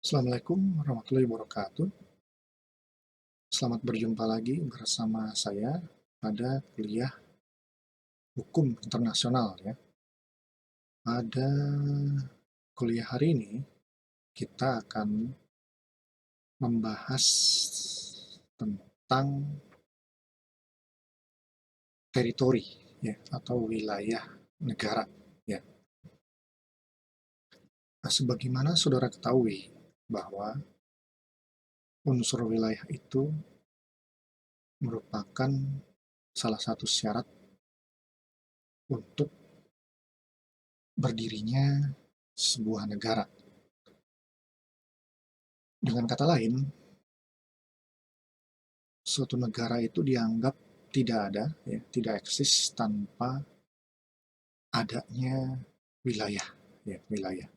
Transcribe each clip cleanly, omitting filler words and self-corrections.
Assalamualaikum warahmatullahi wabarakatuh. Selamat berjumpa lagi bersama saya pada kuliah hukum internasional ya. Pada kuliah hari ini kita akan membahas tentang teritori ya atau wilayah negara ya. Nah, sebagaimana saudara ketahui bahwa unsur wilayah itu merupakan salah satu syarat untuk berdirinya sebuah negara. Dengan kata lain, suatu negara itu dianggap tidak ada, ya, tidak eksis tanpa adanya wilayah, ya, wilayah.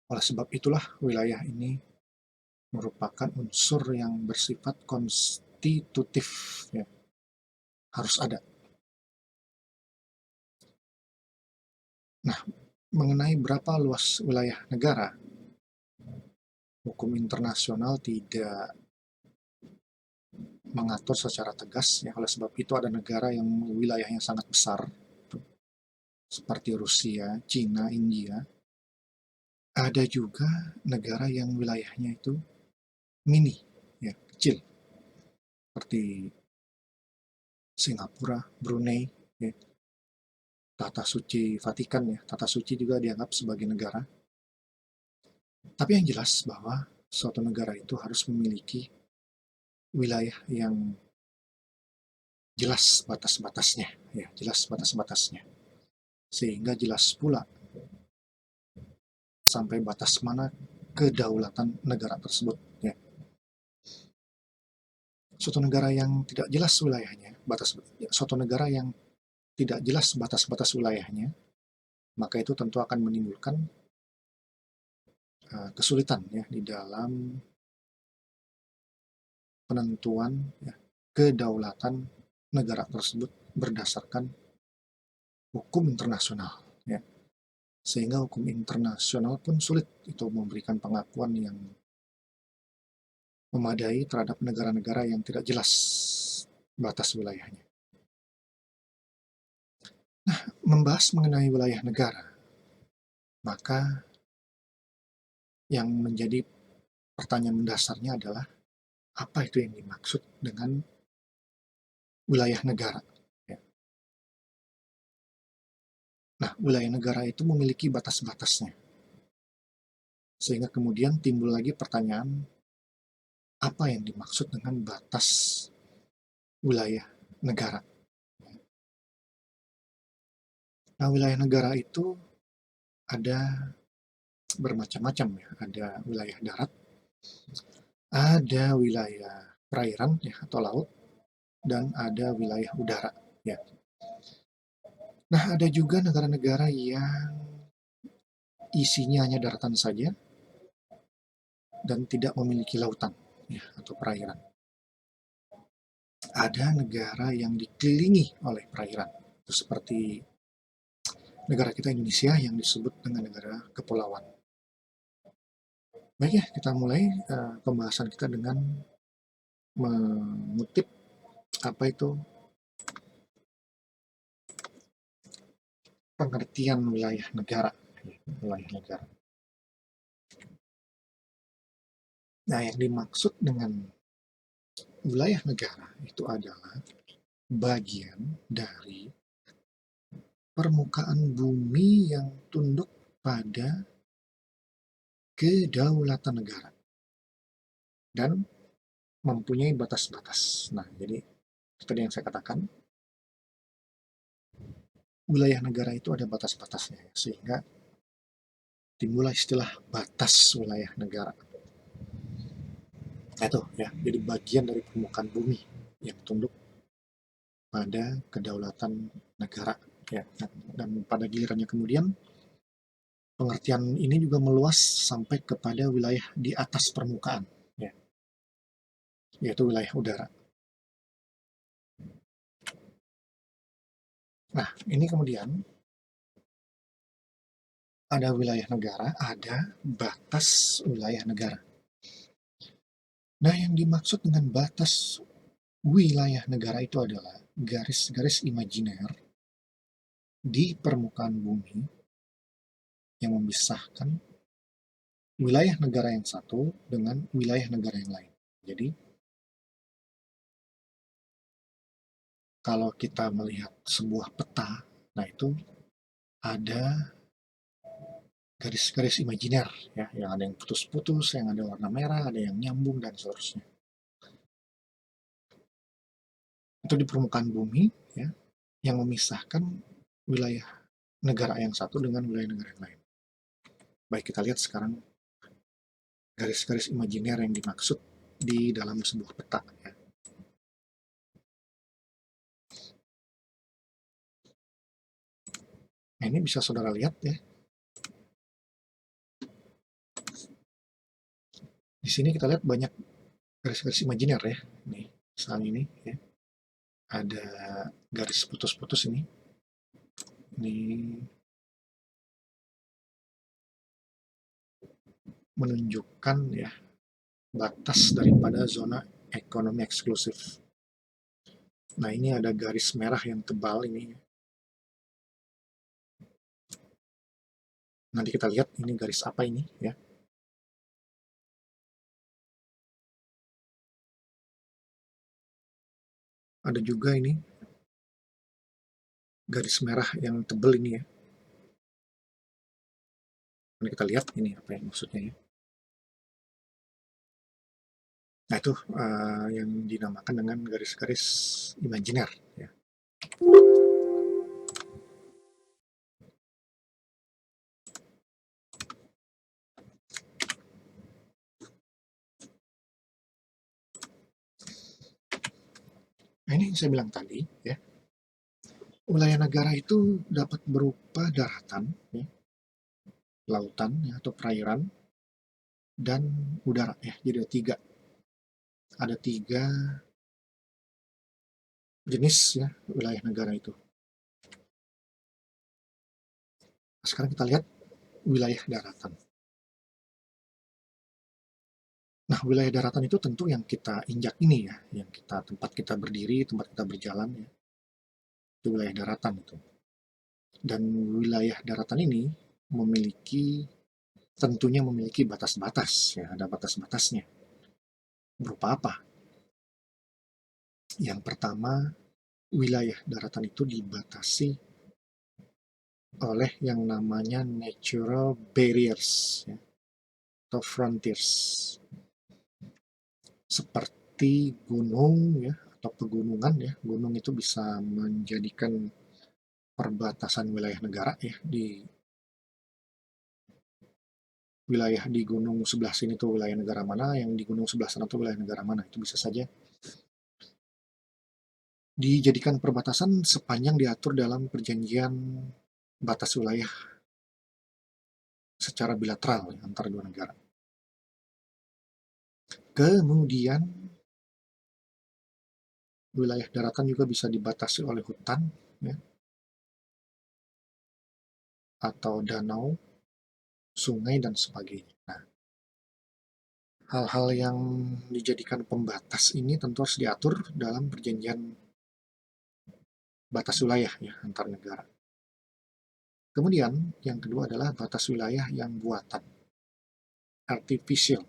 Oleh sebab itulah wilayah ini merupakan unsur yang bersifat konstitutif, ya, harus ada. Nah, mengenai berapa luas wilayah negara, hukum internasional tidak mengatur secara tegas, ya. Oleh sebab itu ada negara yang wilayahnya sangat besar, seperti Rusia, Cina, India. Ada juga negara yang wilayahnya itu mini, ya, kecil, seperti Singapura, Brunei, ya, Tata Suci Vatikan, ya, Tata Suci juga dianggap sebagai negara. Tapi yang jelas bahwa suatu negara itu harus memiliki wilayah yang jelas batas-batasnya, ya, jelas batas-batasnya, sehingga jelas pula sampai batas mana kedaulatan negara tersebut. Ya. Suatu negara yang tidak jelas wilayahnya, suatu negara yang tidak jelas batas-batas wilayahnya, maka itu tentu akan menimbulkan kesulitan ya di dalam penentuan ya, kedaulatan negara tersebut berdasarkan hukum internasional ya. Sehingga hukum internasional pun sulit itu memberikan pengakuan yang memadai terhadap negara-negara yang tidak jelas batas wilayahnya. Nah, membahas mengenai wilayah negara, maka yang menjadi pertanyaan mendasarnya adalah apa itu yang dimaksud dengan wilayah negara. Ya. Nah, wilayah negara itu memiliki batas-batasnya. Sehingga kemudian timbul lagi pertanyaan, apa yang dimaksud dengan batas wilayah negara? Nah, wilayah negara itu ada bermacam-macam ya. Ada wilayah darat, ada wilayah perairan ya atau laut, dan ada wilayah udara ya. Nah, ada juga negara-negara yang isinya hanya daratan saja dan tidak memiliki lautan ya atau perairan. Ada negara yang dikelilingi oleh perairan, itu seperti negara kita Indonesia yang disebut dengan negara kepulauan. Baik ya, kita mulai pembahasan kita dengan mengutip apa itu pengertian wilayah negara. Wilayah negara. Nah, yang dimaksud dengan wilayah negara itu adalah bagian dari permukaan bumi yang tunduk pada kedaulatan negara dan mempunyai batas-batas. Nah, jadi seperti yang saya katakan, wilayah negara itu ada batas-batasnya, sehingga timbul istilah batas wilayah negara. Nah, itu ya, jadi bagian dari permukaan bumi yang tunduk pada kedaulatan negara ya. Dan pada gilirannya kemudian pengertian ini juga meluas sampai kepada wilayah di atas permukaan ya, yaitu wilayah udara. Nah, ini kemudian Ada wilayah negara, ada batas wilayah negara. Nah, yang dimaksud dengan batas wilayah negara itu adalah garis-garis imajiner di permukaan bumi yang memisahkan wilayah negara yang satu dengan wilayah negara yang lain. Jadi, kalau kita melihat sebuah peta, nah itu ada garis-garis imajiner, ya, yang ada yang putus-putus, yang ada warna merah, ada yang nyambung, dan seterusnya. Itu di permukaan bumi, ya, yang memisahkan wilayah negara yang satu dengan wilayah negara yang lain. Baik, kita lihat sekarang garis-garis imajiner yang dimaksud di dalam sebuah peta. Ya. Nah, ini bisa saudara lihat ya. Di sini kita lihat banyak garis-garis imajiner ya. Nih, misalnya ini ya. Ada garis putus-putus ini. Ini menunjukkan ya batas daripada zona ekonomi eksklusif. Nah, ini ada garis merah yang tebal ini. Nanti kita lihat ini garis apa ini ya. Ada juga ini garis merah yang tebal ini ya. Nanti kita lihat ini apa yang maksudnya ya. Nah, itu yang dinamakan dengan garis-garis imajiner ya. Nah, ini yang saya bilang tadi ya. Wilayah negara itu dapat berupa daratan, ya, lautan ya, atau perairan, dan udara ya. Jadi ada tiga jenis ya wilayah negara itu. Sekarang kita lihat wilayah daratan. Nah, wilayah daratan itu tentu yang kita injak ini ya, yang tempat kita berdiri, tempat kita berjalan ya. Itu wilayah daratan itu. Dan wilayah daratan ini tentunya memiliki batas-batas ya, ada batas-batasnya. Berupa apa? Yang pertama, wilayah daratan itu dibatasi oleh yang namanya natural barriers ya, atau frontiers, seperti gunung ya, atau pegunungan ya. Gunung itu bisa menjadikan perbatasan wilayah negara ya, di wilayah di gunung sebelah sini tuh wilayah negara mana, yang di gunung sebelah sana tuh wilayah negara mana. Itu bisa saja dijadikan perbatasan sepanjang diatur dalam perjanjian batas wilayah secara bilateral ya, antara dua negara. Kemudian wilayah daratan juga bisa dibatasi oleh hutan ya, atau danau, sungai, dan sebagainya. Nah, hal-hal yang dijadikan pembatas ini tentu harus diatur dalam perjanjian batas wilayah ya antar negara. Kemudian yang kedua adalah batas wilayah yang buatan, artificial.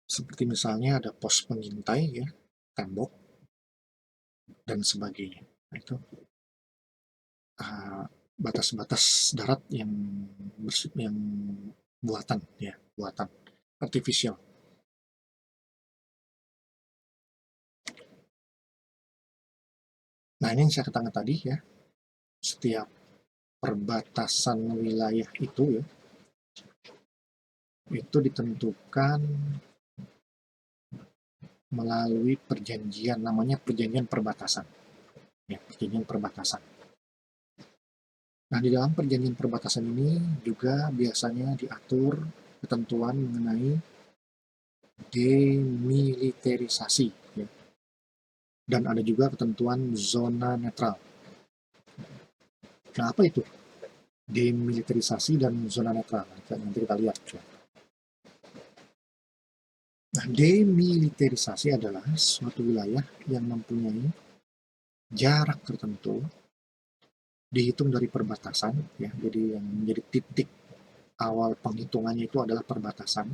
Seperti misalnya ada pos pengintai ya, tembok, dan sebagainya. Nah, itu batas-batas darat yang buatan ya, buatan artificial. Nah, ini yang saya katakan tadi ya, setiap perbatasan wilayah itu ditentukan melalui perjanjian, namanya perjanjian perbatasan ya, perjanjian perbatasan. Nah, di dalam perjanjian perbatasan ini juga biasanya diatur ketentuan mengenai demilitarisasi ya. Dan ada juga ketentuan zona netral. Nah, apa itu demilitarisasi dan zona netral. Nanti kita lihat. Nah, demilitarisasi adalah suatu wilayah yang mempunyai jarak tertentu dihitung dari perbatasan, ya. Jadi yang menjadi titik awal penghitungannya itu adalah perbatasan.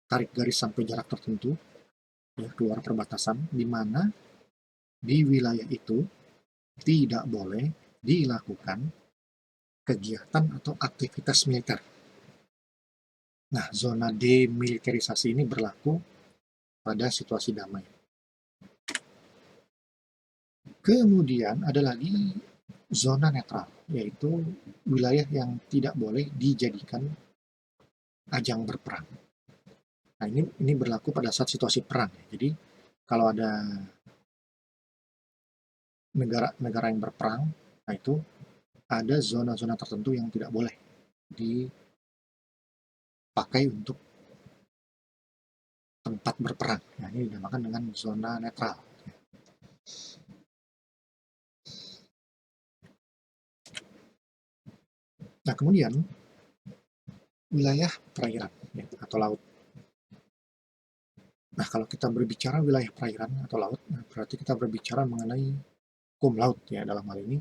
Tarik garis sampai jarak tertentu, ya, keluar perbatasan, di mana di wilayah itu tidak boleh dilakukan kegiatan atau aktivitas militer. Nah, zona demilitarisasi ini berlaku pada situasi damai. Kemudian ada lagi zona netral, yaitu wilayah yang tidak boleh dijadikan ajang berperang. Nah, ini berlaku pada saat situasi perang. Jadi, kalau ada negara-negara yang berperang, nah itu ada zona-zona tertentu yang tidak boleh dipakai untuk tempat berperang. Nah, ini dinamakan dengan zona netral. Nah, kemudian wilayah perairan, ya, atau laut. Nah, kalau kita berbicara wilayah perairan atau laut, nah berarti kita berbicara mengenai hukum laut, ya. Dalam hal ini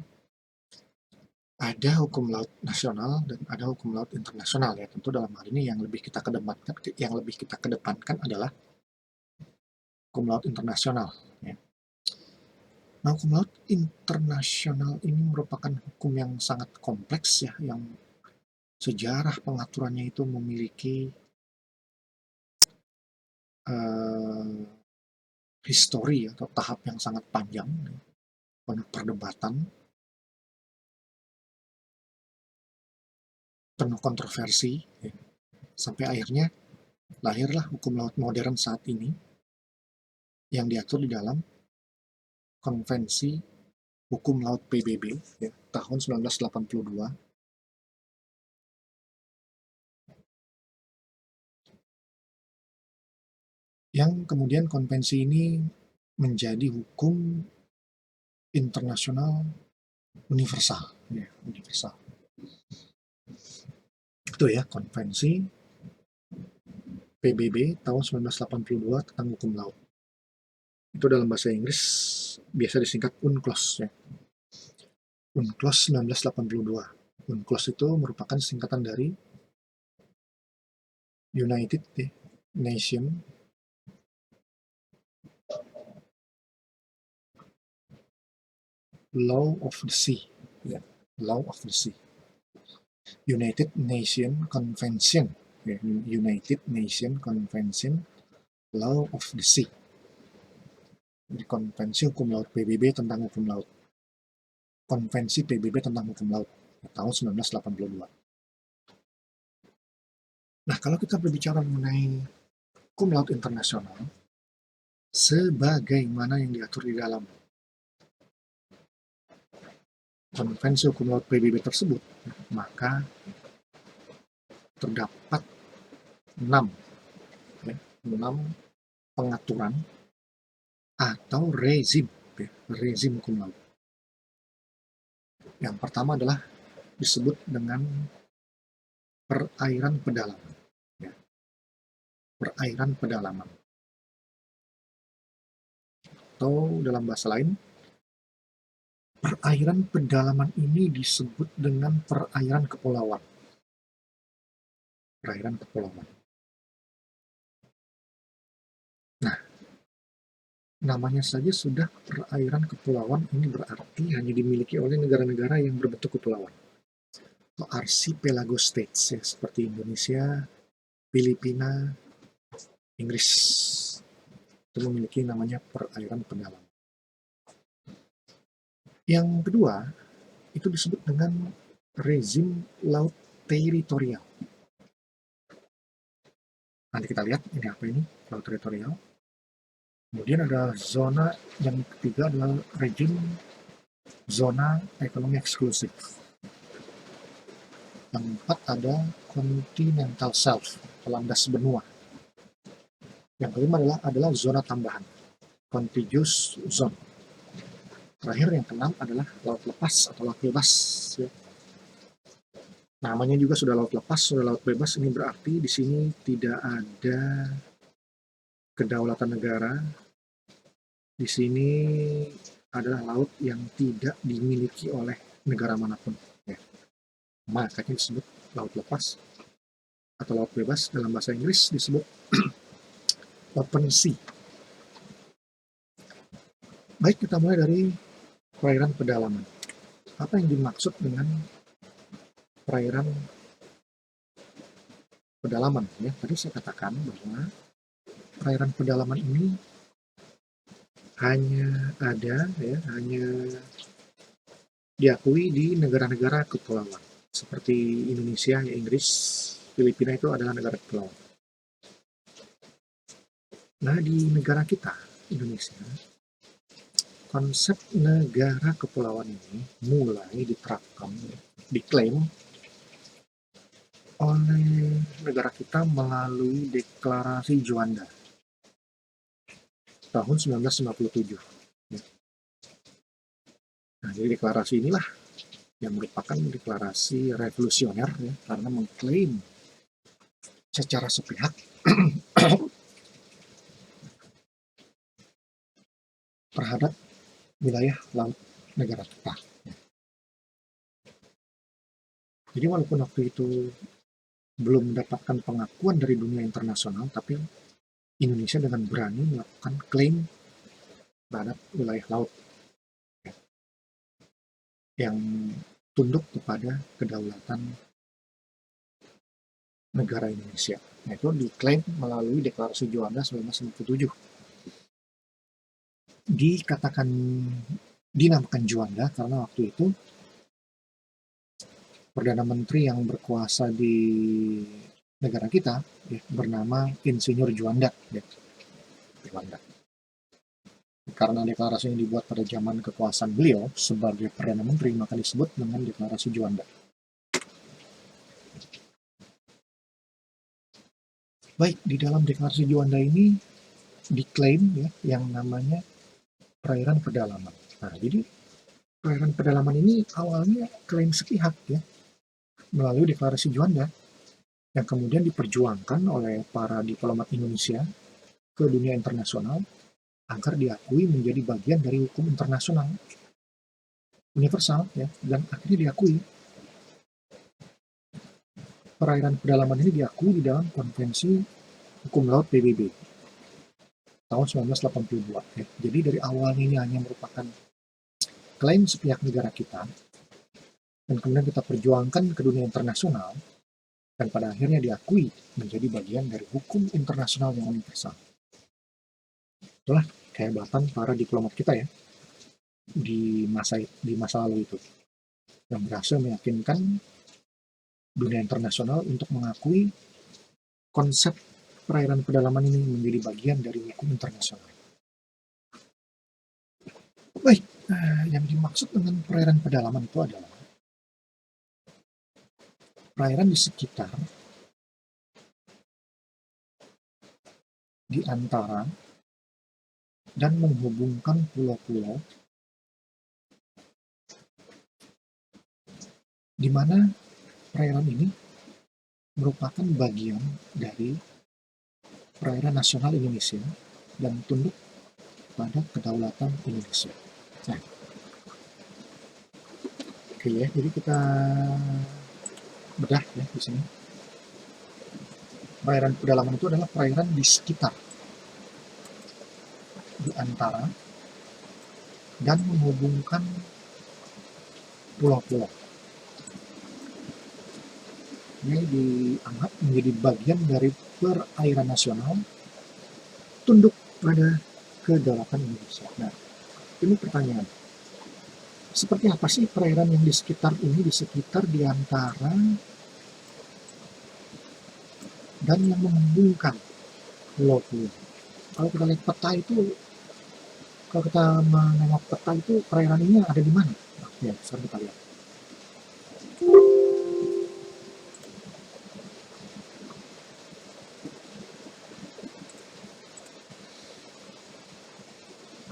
ada hukum laut nasional dan ada hukum laut internasional, ya. Tentu dalam hal ini yang lebih kita kedepankan adalah hukum laut internasional, ya. Nah, hukum laut internasional ini merupakan hukum yang sangat kompleks, ya, yang sejarah pengaturannya itu memiliki histori atau tahap yang sangat panjang, penuh perdebatan, penuh kontroversi, ya. Sampai akhirnya lahirlah hukum laut modern saat ini yang diatur di dalam Konvensi Hukum Laut PBB, ya, tahun 1982, yang kemudian konvensi ini menjadi hukum internasional universal, ya, universal. Itu ya, konvensi PBB tahun 1982 tentang hukum laut. Itu dalam bahasa Inggris biasa disingkat UNCLOS, ya. UNCLOS 1982. UNCLOS itu merupakan singkatan dari United Nation Law of the Sea, ya. Law of the Sea. United Nation Convention, ya. United Nation Convention Law of the Sea. Jadi konvensi hukum laut PBB tentang hukum laut. Konvensi PBB tentang hukum laut, ya, tahun 1982. Nah, kalau kita berbicara mengenai hukum laut internasional, sebagaimana yang diatur di dalam konvensi hukum laut PBB tersebut, maka terdapat 6 pengaturan atau rezim, ya, rezim hukum laut. Yang pertama adalah disebut dengan perairan pedalaman, ya. Perairan pedalaman, atau dalam bahasa lain, perairan pedalaman ini disebut dengan perairan kepulauan. Perairan kepulauan. Nah, namanya saja sudah perairan kepulauan, ini berarti hanya dimiliki oleh negara-negara yang berbentuk kepulauan. Atau archipelago states, ya, seperti Indonesia, Filipina, Inggris. Itu memiliki namanya perairan pedalaman. Yang kedua, itu disebut dengan rezim laut teritorial. Nanti kita lihat ini apa ini, laut teritorial. Kemudian ada zona, yang ketiga adalah rezim zona ekonomi eksklusif. Yang keempat ada continental shelf, landas benua. Yang kelima adalah zona tambahan, contiguous zone. Terakhir yang keenam adalah laut lepas atau laut bebas, ya. Namanya juga sudah laut lepas, sudah laut bebas, ini berarti di sini tidak ada kedaulatan negara. Di sini adalah laut yang tidak dimiliki oleh negara manapun. Ya. Makanya disebut laut lepas atau laut bebas, dalam bahasa Inggris disebut open sea. Baik, kita mulai dari perairan pedalaman. Apa yang dimaksud dengan perairan pedalaman? Ya, tadi saya katakan bahwa perairan pedalaman ini hanya diakui di negara-negara kepulauan seperti Indonesia, Inggris, Filipina itu adalah negara kepulauan. Nah, di negara kita, Indonesia, konsep negara kepulauan ini mulai diterapkan, diklaim oleh negara kita melalui Deklarasi Juanda tahun 1957. Nah, jadi deklarasi inilah yang merupakan deklarasi revolusioner ya, karena mengklaim secara sepihak terhadap wilayah laut negara kita. Jadi walaupun waktu itu belum mendapatkan pengakuan dari dunia internasional, tapi Indonesia dengan berani melakukan klaim terhadap wilayah laut yang tunduk kepada kedaulatan negara Indonesia. Nah, itu diklaim melalui Deklarasi Juanda 1957. Dikatakan dinamakan Juanda karena waktu itu Perdana Menteri yang berkuasa di negara kita ya, bernama Insinyur Juanda. Ya. Juanda. Karena deklarasi yang dibuat pada zaman kekuasaan beliau sebagai Perdana Menteri, maka disebut dengan Deklarasi Juanda. Baik, di dalam Deklarasi Juanda ini diklaim ya yang namanya perairan pedalaman. Nah, jadi perairan pedalaman ini awalnya klaim sepihak ya melalui Deklarasi Juanda yang kemudian diperjuangkan oleh para diplomat Indonesia ke dunia internasional agar diakui menjadi bagian dari hukum internasional universal ya, dan akhirnya diakui. Perairan pedalaman ini diakui di dalam Konvensi Hukum Laut PBB tahun 1982 ya. Jadi dari awalnya ini hanya merupakan klaim sepihak negara kita dan kemudian kita perjuangkan ke dunia internasional dan pada akhirnya diakui menjadi bagian dari hukum internasional yang universal. Itulah kehebatan para diplomat kita ya di masa lalu itu yang berhasil meyakinkan dunia internasional untuk mengakui konsep perairan pedalaman ini menjadi bagian dari hukum internasional. Baik, yang dimaksud dengan perairan pedalaman itu adalah perairan di sekitar, di antara, dan menghubungkan pulau-pulau di mana perairan ini merupakan bagian dari perairan nasional Indonesia dan tunduk pada kedaulatan Indonesia. Nah, oke ya, jadi kita bedah ya di sini. Perairan pedalaman itu adalah perairan di sekitar, di antara, dan menghubungkan pulau-pulau. Ini dianggap menjadi bagian dari perairan nasional tunduk pada kedaulatan Indonesia. Nah, ini pertanyaan. Seperti apa sih perairan yang di sekitar ini, di sekitar, di antara, dan yang menghubungkan pulau-pulau? Kalau kita lihat peta itu, kalau kita menengok peta itu, perairan ini ada di mana? Nah, ya, sekarang kita lihat.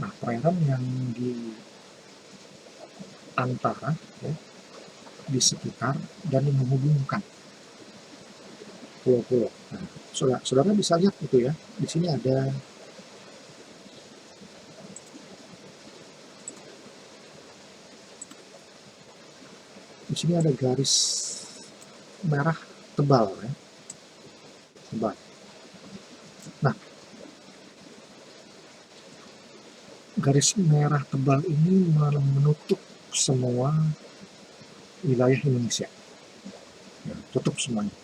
Nah, perairan yang di antara ya, di sekitar dan yang menghubungkan pulau-pulau. Nah, saudara bisa lihat itu ya. Di sini ada garis merah tebal ya, tebal. Nah, garis merah tebal ini menutup semua wilayah Indonesia. Ya, tutup semuanya.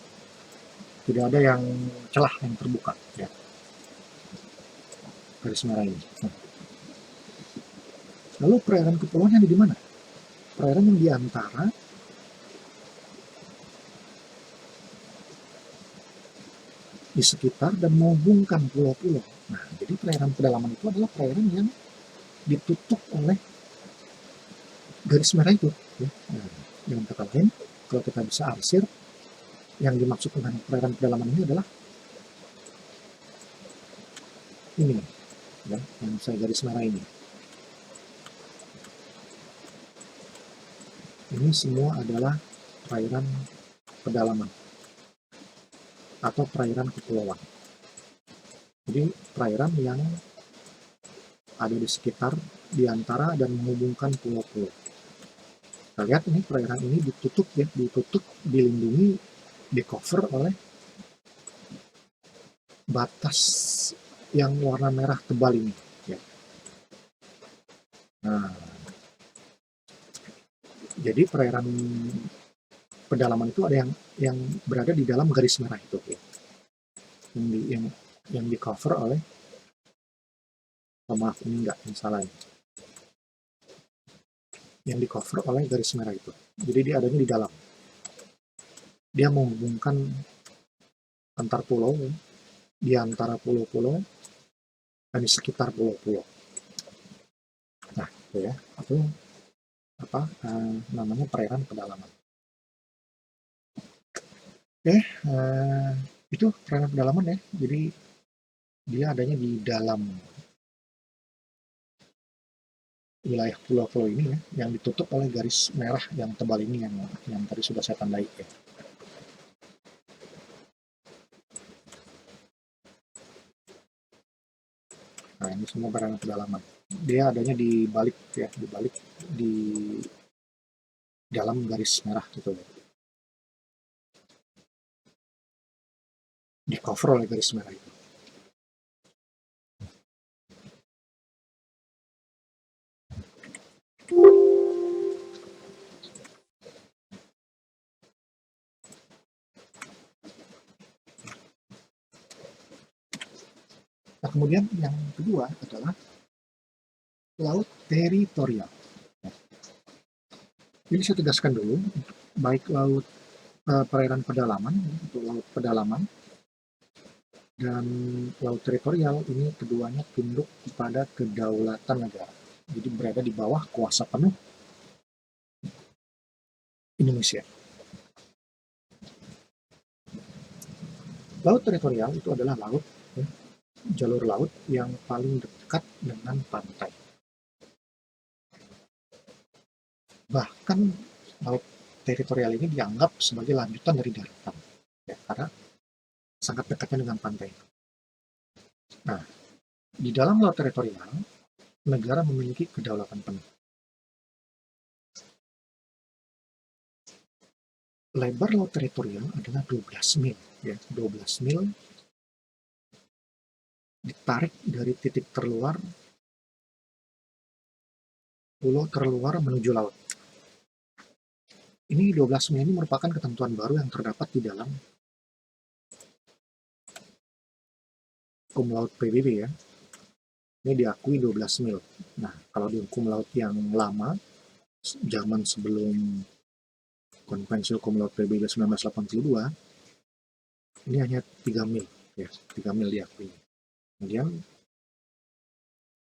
Tidak ada yang celah yang terbuka ya, garis merah ini. Nah, lalu perairan kepulauan yang di mana? Perairan yang di antara di sekitar dan menghubungkan pulau-pulau. Nah, jadi perairan pedalaman itu adalah perairan yang ditutup oleh garis merah itu. Ya. Nah, dengan kata lain, kalau kita bisa arsir, yang dimaksud dengan perairan pedalaman ini adalah ini, ya, yang saya garis merah ini. Ini semua adalah perairan pedalaman atau perairan kepulauan. Jadi perairan yang ada di sekitar, di antara dan menghubungkan pulau-pulau. Kita lihat ini perairan ini ditutup ya, ditutup, dilindungi, di cover oleh batas yang warna merah tebal ini. Ya. Nah, jadi perairan pedalaman itu ada yang berada di dalam garis merah itu, ya. Yang di cover oleh, maaf ini enggak, yang salah ini. Yang di cover oleh garis merah itu. Jadi dia adanya di dalam. Dia menghubungkan antar pulau, ya, di antara pulau-pulau dan di sekitar pulau-pulau. Nah, itu ya, itu apa namanya perairan pedalaman. Oke, itu perairan pedalaman ya. Jadi dia adanya di dalam wilayah pulau-pulau ini ya, yang ditutup oleh garis merah yang tebal ini yang tadi sudah saya tandai ya. Nah, ini semua perairan pedalaman. Dia adanya di balik ya, di balik di dalam garis merah gitu ya. Di cover oleh garis merah itu. Nah, kemudian yang kedua adalah laut teritorial. Jadi saya tegaskan dulu, baik laut perairan pedalaman, untuk laut pedalaman, dan laut teritorial ini keduanya tunduk kepada kedaulatan negara. Jadi berada di bawah kuasa penuh Indonesia. Laut teritorial itu adalah laut, ya, jalur laut yang paling dekat dengan pantai. Bahkan laut teritorial ini dianggap sebagai lanjutan dari daratan, ya, karena sangat dekatnya dengan pantai. Nah, di dalam laut teritorial, negara memiliki kedaulatan penuh. Lebar laut teritorial adalah 12 mil, ya, 12 mil ditarik dari titik terluar, pulau terluar menuju laut. Ini 12 mil ini merupakan ketentuan baru yang terdapat di dalam hukum laut PBB ya. Ini diakui 12 mil. Nah, kalau di hukum laut yang lama, zaman sebelum Konvensi Hukum Laut PBB 1982, ini hanya 3 mil, ya, 3 mil diakui. Kemudian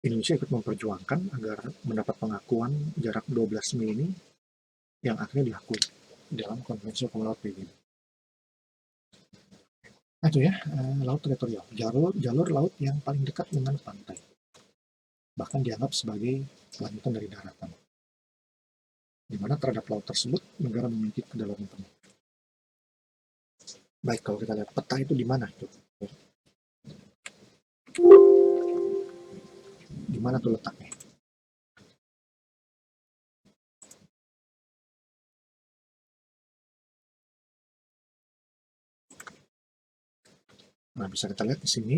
Indonesia ikut memperjuangkan agar mendapat pengakuan jarak 12 mil ini yang akhirnya diakui dalam Konvensi Hukum Laut PBB. Nah, itu ya, laut teritorial, jalur laut yang paling dekat dengan pantai, bahkan dianggap sebagai lanjutan dari daratan. di mana terhadap laut tersebut negara memiliki kedaulatan penuh. Baik, kalau kita lihat peta itu di mana tuh? Di mana tuh letaknya? Nah, bisa kita lihat di sini.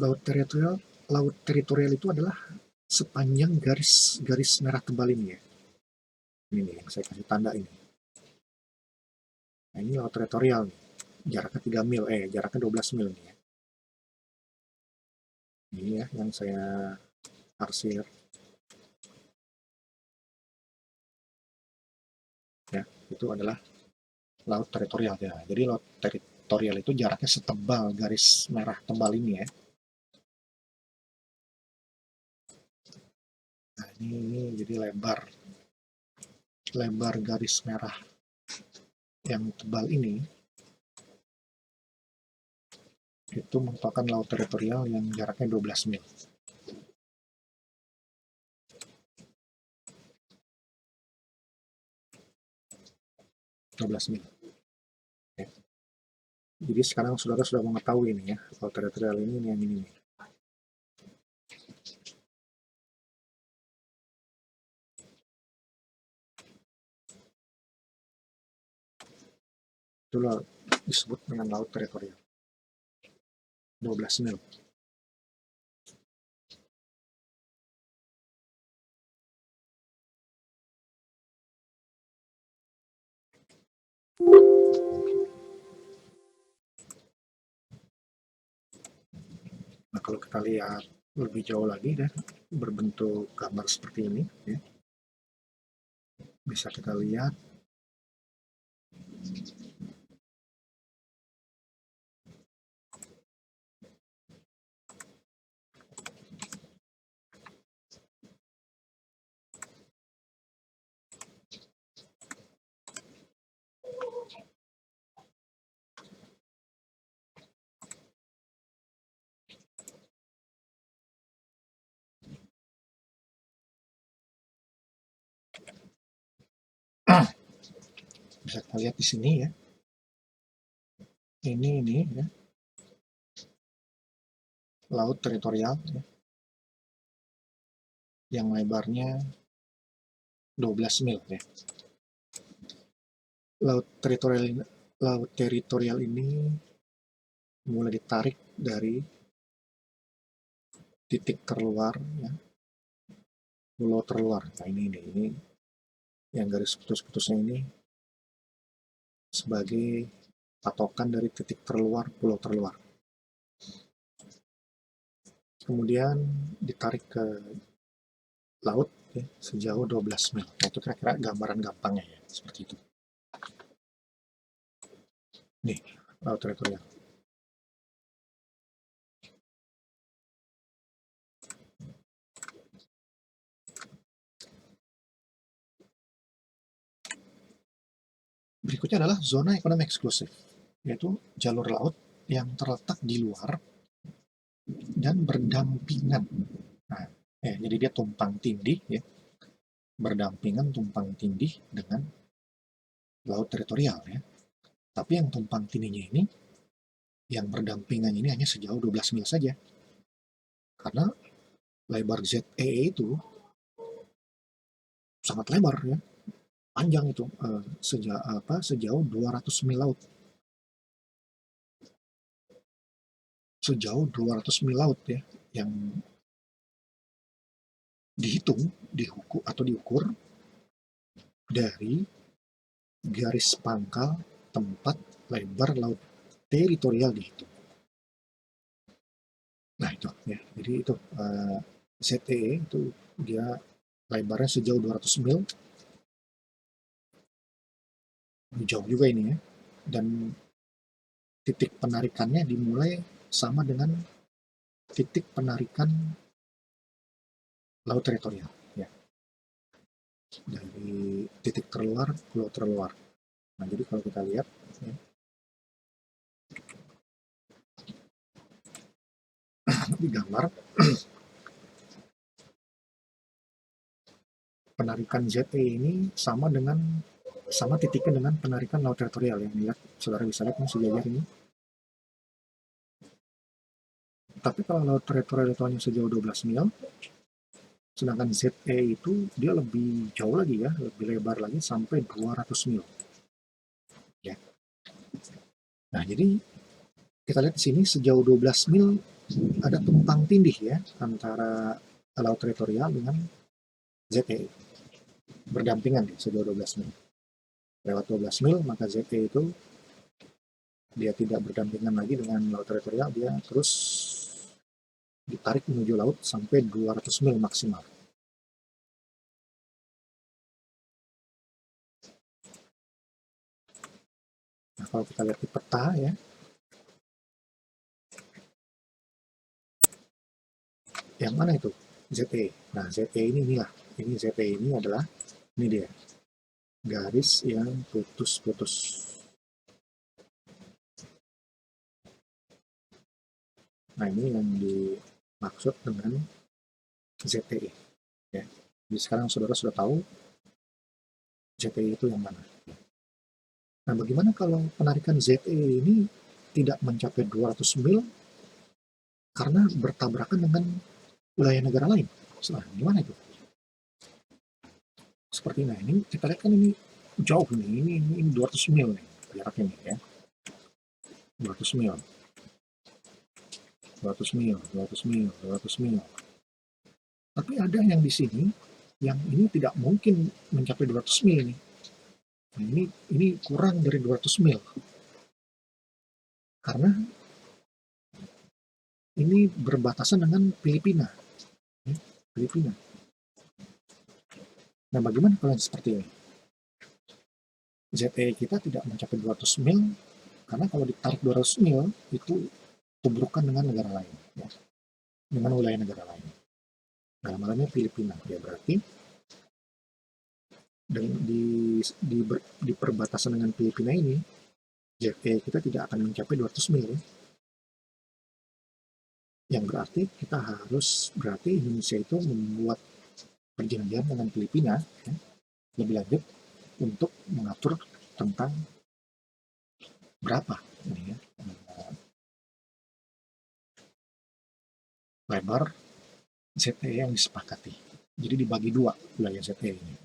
Laut teritorial itu adalah sepanjang garis merah tebal ini ya. Ini nih yang saya kasih tanda ini. Nah, ini laut teritorial nih. Jaraknya 3 mil, jaraknya 12 mil nih ya. Ini ya yang saya arsir. Ya, itu adalah laut teritorial ya. Jadi laut teritorial itu jaraknya setebal garis merah tebal ini ya. Nah, ini jadi lebar garis merah yang tebal ini itu merupakan laut teritorial yang jaraknya 12 mil. 12 mil. Ya. Jadi sekarang saudara sudah mengetahui ini ya, laut teritorial ini yang ini nih. Itulah disebut dengan laut teritorial. 12 mil. Nah, kalau kita lihat lebih jauh lagi dan berbentuk gambar seperti ini ya, bisa kita lihat bisa kita lihat di sini ya. Ini ya, laut teritorial ya, yang lebarnya 12 mil ya. Laut teritorial ini mulai ditarik dari titik terluar ya, pulau terluar. Nah, ini yang garis putus-putusnya ini sebagai patokan dari titik terluar pulau terluar. Kemudian ditarik ke laut ya, sejauh 12 mil. Nah, itu kira-kira gambaran gampangnya ya, seperti itu. Nih, laut teritorial. Berikutnya adalah zona ekonomi eksklusif, yaitu jalur laut yang terletak di luar dan berdampingan. Nah, jadi dia tumpang tindih ya, berdampingan tumpang tindih dengan laut teritorial ya. Tapi yang tumpang tindihnya ini, yang berdampingan ini hanya sejauh 12 mil saja. Karena lebar ZEE itu sangat lebar ya, panjang itu, sejauh 200 mil laut. Sejauh 200 mil laut ya, yang diukur dari garis pangkal tempat lebar laut teritorial dihitung. Nah itu ya, jadi itu ZTE itu dia lebarnya sejauh 200 mil, jauh juga ini ya, dan titik penarikannya dimulai sama dengan titik penarikan laut teritorial ya, dari titik terluar pulau terluar. Nah jadi kalau kita lihat ya, di gambar penarikan ZE ini sama titiknya dengan penarikan laut teritorial yang lihat, saudara bisa lihat nih sejajar ini. Tapi kalau laut teritorial itu hanya sejauh 12 mil, sedangkan ZE itu dia lebih jauh lagi ya, lebih lebar lagi sampai 200 mil. Ya. Nah, jadi kita lihat di sini sejauh 12 mil ada tumpang tindih ya antara laut teritorial dengan ZE. Berdampingan ya sejauh 12 mil. Lewat 12 mil maka ZE itu dia tidak berdampingan lagi dengan laut teritorial, dia terus ditarik menuju laut sampai 200 mil maksimal. Nah, kalau kita lihat di peta ya, yang mana itu? ZE. Nah, ZE inilah. Ini ZE ini adalah, ini dia, garis yang putus-putus. Nah, ini yang dimaksud dengan ZTE. Ya. Jadi sekarang saudara sudah tahu ZTE itu yang mana. Nah, bagaimana kalau penarikan ZE ini tidak mencapai 200 mil karena bertabrakan dengan wilayah negara lain? Nah, gimana itu? Seperti ini kita lihat kan ini jauh nih, ini 200 mil nih jaraknya nih ya. 200 mil. 200 mil, 200 mil, 200 mil. Tapi ada yang di sini yang ini tidak mungkin mencapai 200 mil nih. Nah, ini kurang dari 200 mil. Karena ini berbatasan dengan Filipina. Filipina. Nah, bagaimana kalau yang seperti ini? ZE kita tidak mencapai 200 mil, karena kalau ditarik 200 mil, itu tubrukan dengan negara lain. Ya. Dengan wilayah negara lain. Dalam halnya Filipina. Ya, berarti di perbatasan dengan Filipina ini, ZE kita tidak akan mencapai 200 mil. Yang berarti kita berarti Indonesia itu membuat perjanjian dengan Filipina ya, lebih lanjut untuk mengatur tentang berapa ini ya, lebar ZTE yang disepakati. Jadi dibagi dua wilayah ZTE ini.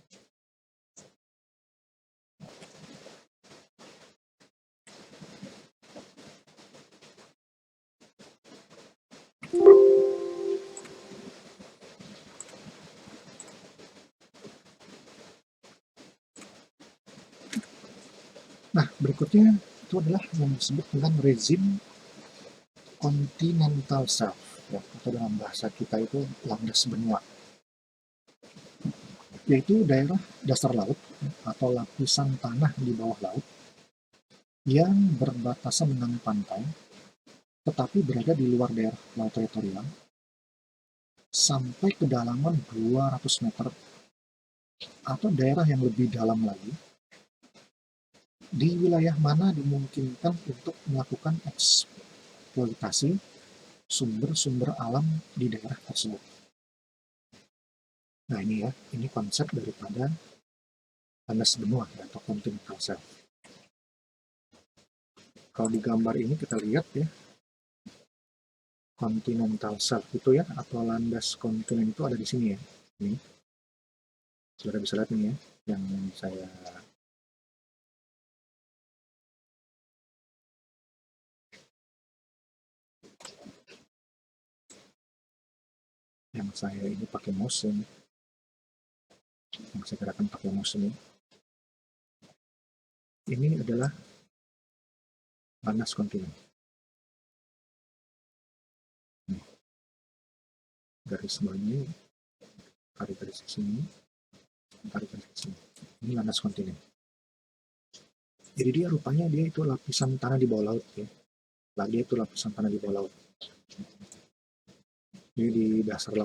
Nah, berikutnya itu adalah yang disebut dengan rezim continental shelf, ya, atau dalam bahasa kita itu landas benua, yaitu daerah dasar laut ya, atau lapisan tanah di bawah laut yang berbatasan dengan pantai, tetapi berada di luar daerah laut teritorial sampai kedalaman 200 meter atau daerah yang lebih dalam lagi, di wilayah mana dimungkinkan untuk melakukan eksploitasi sumber-sumber alam di daerah tersebut. Nah, ini ya, ini konsep daripada landas benua atau continental shelf. Kalau di gambar ini kita lihat ya, continental shelf itu ya, atau landas kontinen itu ada di sini ya. Ini, saudara bisa lihat nih ya, yang saya ini pakai mouse ini, yang saya gerakan pakai mouse ini adalah landas kontinen. Garis bawahnya, tarik garis ke sini, tarik garis ke sini. Ini landas kontinen. Jadi dia rupanya dia itu lapisan tanah di bawah laut ya. Dia itu lapisan tanah di bawah laut. Jadi di dasar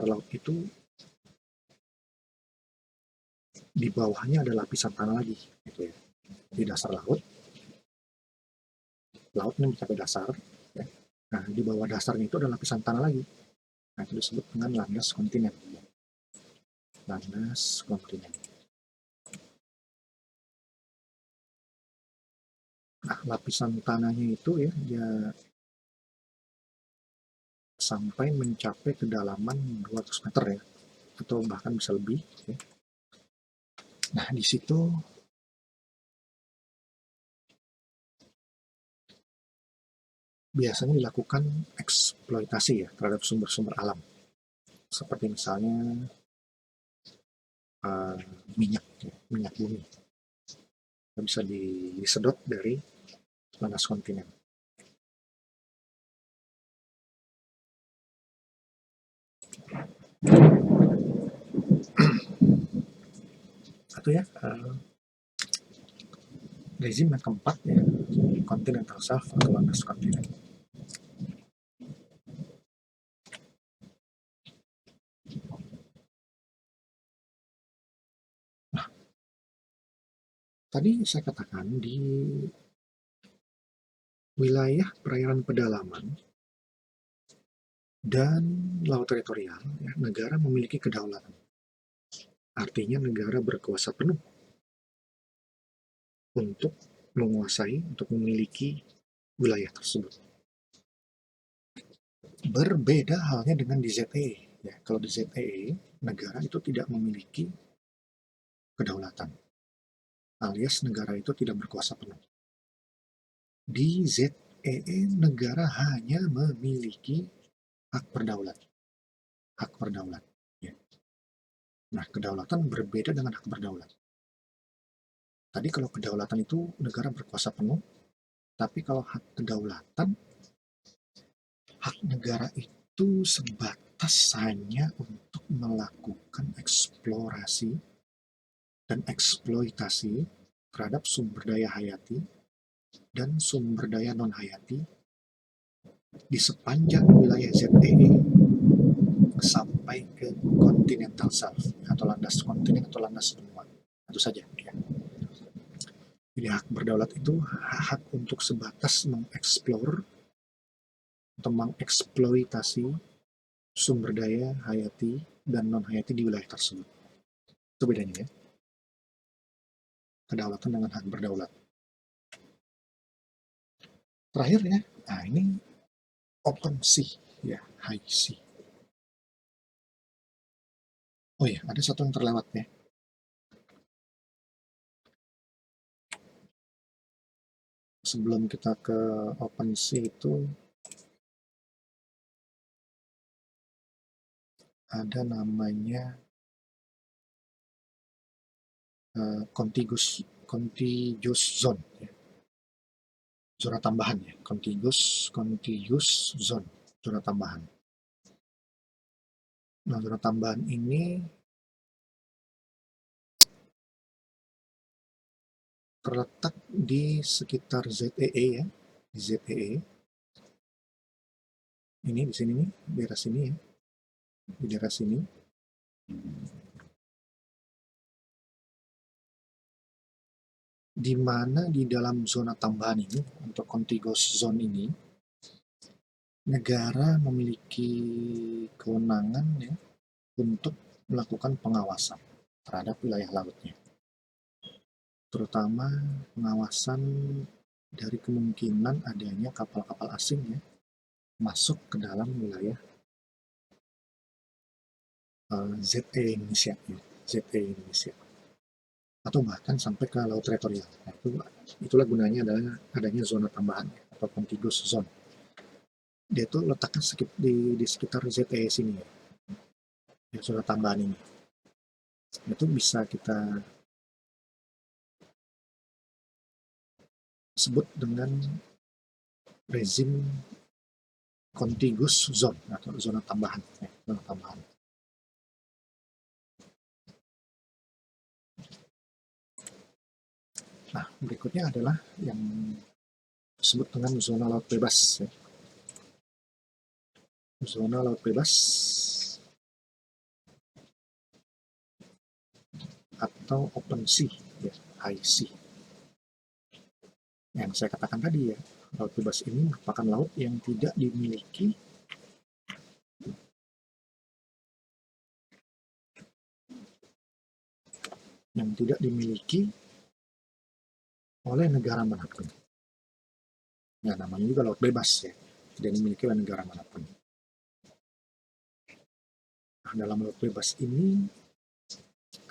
laut itu di bawahnya ada lapisan tanah lagi gitu ya. Di dasar lautnya mencapai dasar ya. Nah, di bawah dasarnya itu ada lapisan tanah lagi. Nah, itu disebut dengan landas kontinen. Landas kontinen. Nah, lapisan tanahnya itu ya, dia sampai mencapai kedalaman 200 meter ya, atau bahkan bisa lebih. Ya. Nah, di situ biasanya dilakukan eksploitasi ya terhadap sumber-sumber alam, seperti misalnya uh, minyak, ya, minyak bumi. Bisa disedot dari landas kontinen. Satu ya, rezim yang keempat ya, continental shelf atau landas kontinen. Nah, tadi saya katakan di wilayah perairan pedalaman dan laut teritorial, ya, negara memiliki kedaulatan. Artinya negara berkuasa penuh untuk menguasai, untuk memiliki wilayah tersebut. Berbeda halnya dengan di ZEE. Ya, kalau di ZEE, negara itu tidak memiliki kedaulatan, alias negara itu tidak berkuasa penuh. Di ZEE, negara hanya memiliki hak berdaulat. Hak berdaulat. Ya. Nah, kedaulatan berbeda dengan hak berdaulat. Tadi kalau kedaulatan itu negara berkuasa penuh, tapi kalau hak kedaulatan, hak negara itu sebatas hanya untuk melakukan eksplorasi dan eksploitasi terhadap sumber daya hayati dan sumber daya non-hayati di sepanjang wilayah ZEE sampai ke continental shelf atau landas kontinen atau landas benua. Itu saja. Ya. Jadi hak berdaulat itu hak untuk sebatas mengeksplor atau mengeksploitasi sumber daya hayati dan non-hayati di wilayah tersebut. Itu bedanya ya. Kedaulatan dengan hak berdaulat. Terakhir ya, nah ini open sea, ya, high sea. Oh ya, ada satu yang terlewat ya. Sebelum kita ke open sea itu ada namanya contiguous zone, ya. Zona tambahan ya, contiguous zone, zona tambahan. Nah, zona tambahan ini terletak di sekitar ZEE ya, di ZEE. Ini di sini nih, daerah sini ya, di daerah sini. Di mana di dalam zona tambahan ini, untuk contiguous zone ini, negara memiliki kewenangan ya untuk melakukan pengawasan terhadap wilayah lautnya, terutama pengawasan dari kemungkinan adanya kapal-kapal asing ya masuk ke dalam wilayah ZE Indonesia, ya, ZE Indonesia, atau bahkan sampai ke laut teritorial. Nah, itulah gunanya adalah adanya zona tambahan ya, atau contiguous zone. Dia tuh letaknya di sekitar ZE sini ya, yang zona tambahan ini. Itu bisa kita sebut dengan rezim contiguous zone atau zona tambahan, ya, zona tambahan. Nah, berikutnya adalah yang disebut dengan zona laut bebas. Ya. Zona laut bebas atau open sea, ya, high sea. Yang saya katakan tadi ya, Laut bebas ini merupakan laut yang tidak dimiliki oleh negara manapun. Ya, namanya juga laut bebas ya, tidak dimiliki oleh negara manapun. Nah, dalam laut bebas ini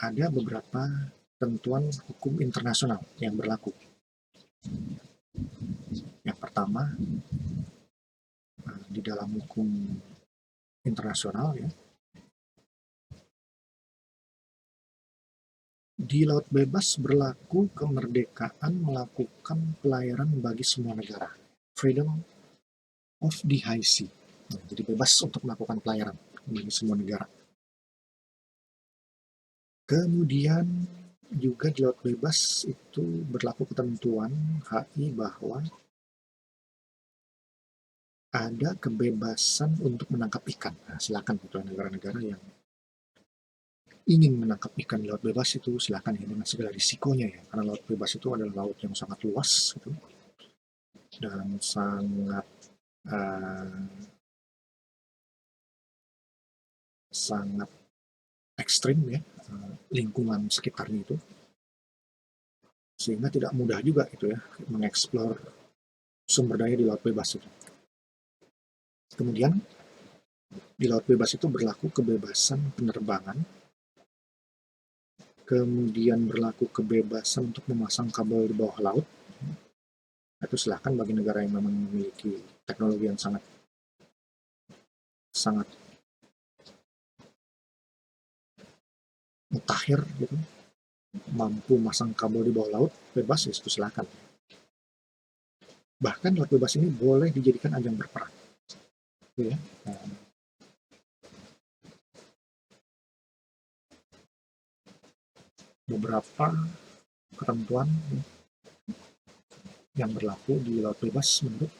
ada beberapa ketentuan hukum internasional yang berlaku. Yang pertama, di dalam hukum internasional ya, di laut bebas berlaku kemerdekaan melakukan pelayaran bagi semua negara. Freedom of the high sea. Nah, jadi bebas untuk melakukan pelayaran bagi semua negara. Kemudian juga di laut bebas itu berlaku ketentuan HI bahwa ada kebebasan untuk menangkap ikan. Nah, silakan untuk negara-negara yang ingin menangkap ikan di laut bebas itu silakan ya, dengan segala risikonya ya, karena laut bebas itu adalah laut yang sangat luas gitu, dan uh, sangat ekstrim ya, lingkungan sekitarnya itu, sehingga tidak mudah juga itu ya mengeksplor sumber daya di laut bebas itu. Kemudian di laut bebas itu berlaku kebebasan penerbangan, kemudian berlaku kebebasan untuk memasang kabel di bawah laut. Itu silahkan bagi negara yang memang memiliki teknologi yang sangat mutakhir gitu, mampu masang kabel di bawah laut bebas, ya itu silakan. Bahkan laut bebas ini boleh dijadikan ajang berperang. Gitu ya. Nah, beberapa ketentuan yang berlaku di laut bebas menurut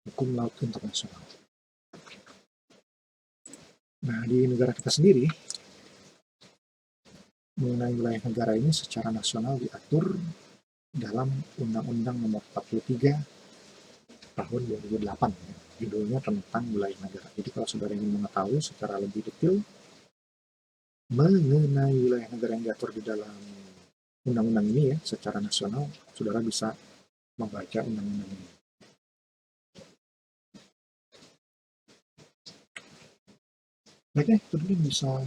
hukum laut internasional. Nah, di negara kita sendiri, mengenai wilayah negara ini secara nasional diatur dalam Undang-Undang Nomor 43 Tahun 2008. Judulnya tentang wilayah negara. Jadi kalau saudara ingin mengetahui secara lebih detail mengenai wilayah negara yang diatur di dalam undang-undang ini ya, secara nasional, saudara bisa membaca undang-undang ini. Oke, itu dulu bisa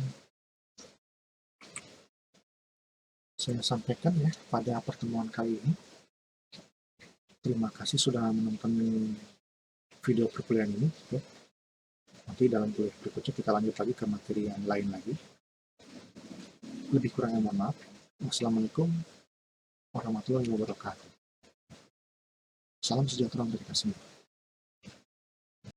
saya sampaikan ya pada pertemuan kali ini. Terima kasih sudah menonton video perkuliahan ini. Oke. Nanti dalam kuliah berikutnya kita lanjut lagi ke materi yang lain lagi. Lebih kurangnya mohon maaf. Wassalamualaikum warahmatullahi wabarakatuh. Salam sejahtera untuk kita semua.